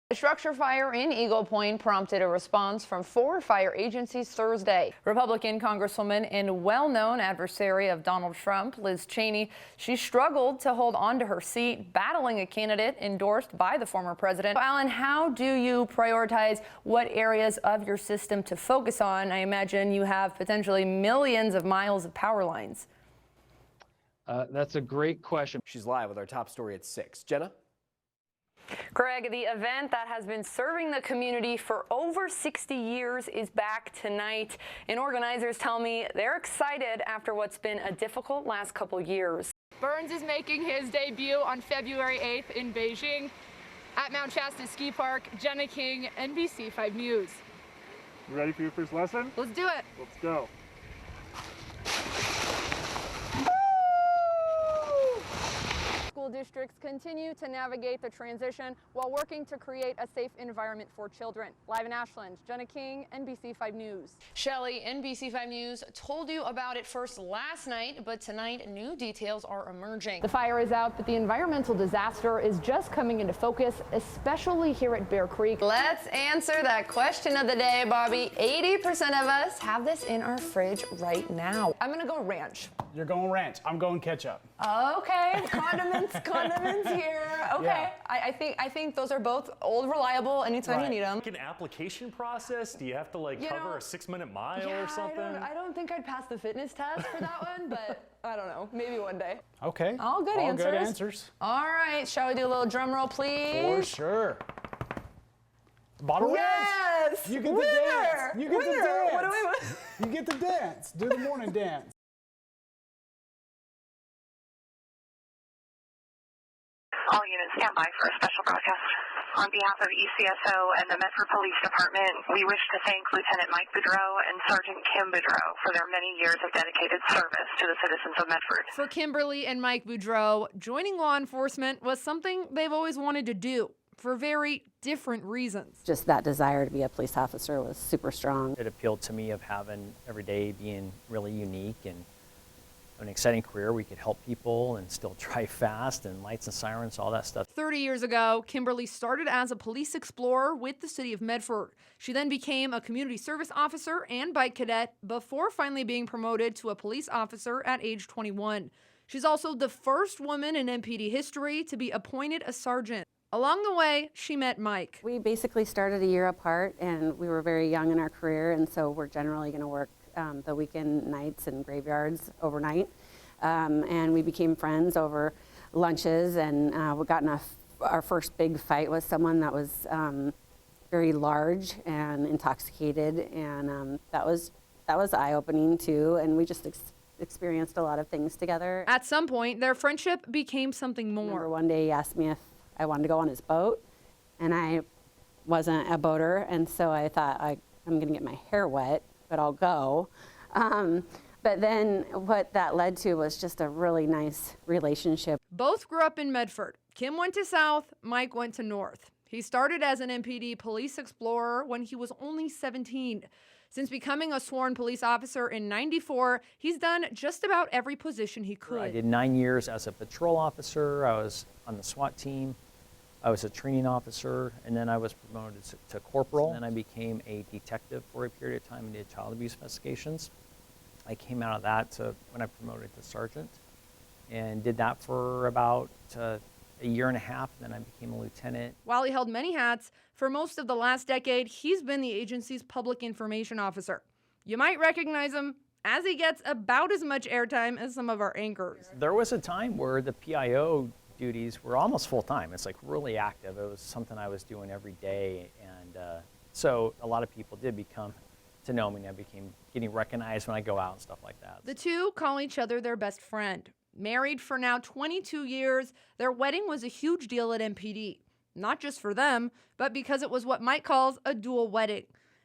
A structure fire in Eagle Point prompted a response from 4 fire agencies Thursday. Republican Congresswoman and well-known adversary of Donald Trump, Liz Cheney, she struggled to hold on to her seat, battling a candidate endorsed by the former president. Alan, how do you prioritize what areas of your system to focus on? I imagine you have potentially millions of miles of power lines. That's a great question. She's live with our top story at 6. Jenna? Greg, the event that has been serving the community for over 60 years is back tonight, and organizers tell me they're excited after what's been a difficult last couple years. Burns is making his debut on February 8th in Beijing at Mount Shasta Ski Park. Jenna King, NBC 5 News. You ready for your first lesson? Let's do it. Let's go. School districts continue to navigate the transition while working to create a safe environment for children. Live in Ashland, Jenna King, NBC 5 News. Shelley, NBC 5 News told you about it first last night, but tonight new details are emerging. The fire is out, but the environmental disaster is just coming into focus, especially here at Bear Creek. Let's answer that question of the day, Bobby. 80% of us have this in our fridge right now. I'm gonna go ranch. You're going ranch. I'm going ketchup. Okay, condiments here. Okay, Yeah. I think those are both old, reliable. Anytime you need them. Like an application process? Do you have to like cover a 6-minute mile Yeah, or something? I don't think I'd pass the fitness test for that one, but I don't know. Maybe one day. Okay. All good answers. All good answers. All right, shall we do a little drum roll, please? For sure. Bottle Yes! ranch. You get Winner! the dance. You get Winner! the dance. What do we? You get the dance. Do the morning dance. All units stand by for a special broadcast. On behalf of ECSO and the Medford Police Department, we wish to thank Lieutenant Mike Boudreau and Sergeant Kim Boudreau for their many years of dedicated service to the citizens of Medford. For Kimberly and Mike Boudreau, joining law enforcement was something they've always wanted to do for very different reasons. Just that desire to be a police officer was super strong. It appealed to me of having every day being really unique and an exciting career. We could help people and still drive fast and lights and sirens, all that stuff. 30 years ago, Kimberly started as a police explorer with the city of Medford. She then became a community service officer and bike cadet before finally being promoted to a police officer at age 21. She's also the first woman in MPD history to be appointed a sergeant. Along the way, she met Mike. We basically started a year apart, and we were very young in our career, and so we're generally going to work the weekend nights and graveyards overnight. And we became friends over lunches, and we got in our first big fight with someone that was very large and intoxicated, and that was eye-opening too, and we just experienced a lot of things together. At some point, their friendship became something more. Remember one day he asked me if I wanted to go on his boat, and I wasn't a boater, and so I thought I'm going to get my hair wet, but I'll go. But then what that led to was just a really nice relationship. Both grew up in Medford. Kim went to South, Mike went to North. He started as an MPD police explorer when he was only 17. Since becoming a sworn police officer in '94, he's done just about every position he could. I did 9 years as a patrol officer. I was on the SWAT team. I was a training officer, and then I was promoted to corporal. And then I became a detective for a period of time and did child abuse investigations. I came out of that when I promoted to sergeant and did that for about a year and a half, and then I became a lieutenant. While he held many hats, for most of the last decade, he's been the agency's public information officer. You might recognize him as he gets about as much airtime as some of our anchors. There was a time where the PIO duties were almost full-time. It's like really active. It was something I was doing every day, and so a lot of people did become to know me, and I became getting recognized when I go out and stuff like that. The two call each other their best friend. Married for now 22 years, their wedding was a huge deal at MPD. Not just for them, but because it was what Mike calls a dual wedding.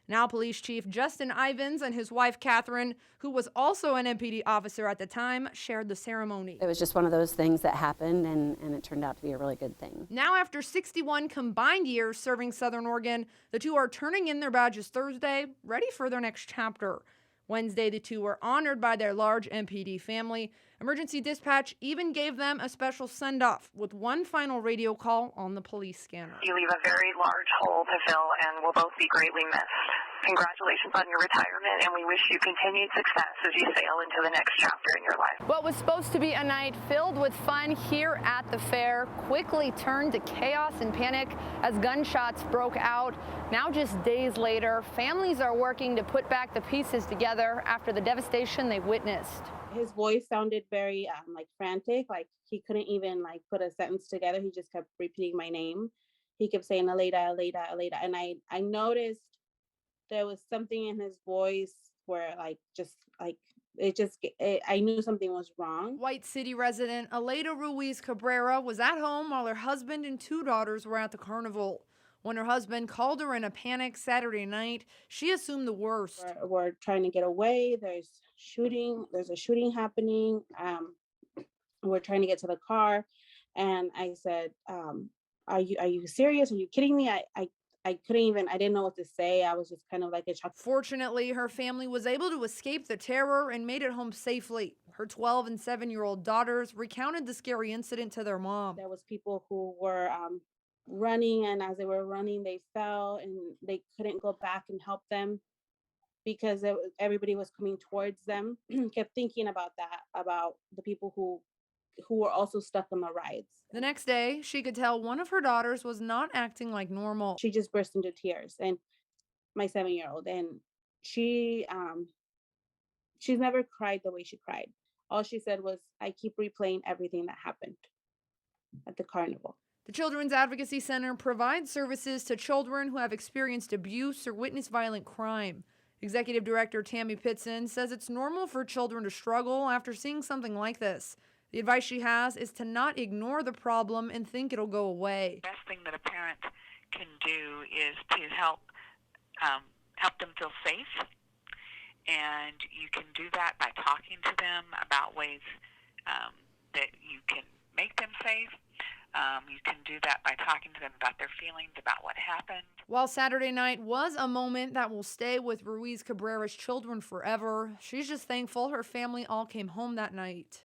Now Police Chief Justin Ivins and his wife Catherine, who was also an MPD officer at the time, shared the ceremony. It was just one of those things that happened, and it turned out to be a really good thing. Now after 61 combined years serving Southern Oregon, the two are turning in their badges Thursday, ready for their next chapter. Wednesday, the two were honored by their large MPD family, Emergency dispatch even gave them a special send-off with one final radio call on the police scanner. You leave a very large hole to fill and will both be greatly missed. Congratulations on your retirement, and we wish you continued success as you sail into the next chapter in your life. What was supposed to be a night filled with fun here at the fair quickly turned to chaos and panic as gunshots broke out. Now, just days later, families are working to put back the pieces together after the devastation they witnessed. His voice sounded very like frantic, like he couldn't even like put a sentence together. He just kept repeating my name. He kept saying Aleda, Aleda, Aleda, and I noticed there was something in his voice where I knew something was wrong. White City resident Aleda Ruiz Cabrera was at home while her husband and two daughters were at the carnival. When her husband called her in a panic Saturday night, she assumed the worst. We're trying to get away. There's a shooting happening. We're trying to get to the car. And I said, are you serious? Are you kidding me? I didn't know what to say. I was just kind of like a shock. Fortunately, her family was able to escape the terror and made it home safely. Her 12 and 7-year-old daughters recounted the scary incident to their mom. There was people who were running, and as they were running, they fell and they couldn't go back and help them because everybody was coming towards them. Kept thinking about the people who were also stuck on the rides. The next day, she could tell one of her daughters was not acting like normal. She just burst into tears, and my 7-year-old, and she's never cried the way she cried. All she said was, I keep replaying everything that happened at the carnival. The Children's Advocacy Center provides services to children who have experienced abuse or witnessed violent crime. Executive Director Tammy Pitson says it's normal for children to struggle after seeing something like this. The advice she has is to not ignore the problem and think it'll go away. The best thing that a parent can do is to help them feel safe, and you can do that by talking to them about ways that you can make them safe. You can do that by talking to them about their feelings about what happened. While Saturday night was a moment that will stay with Ruiz Cabrera's children forever, she's just thankful her family all came home that night.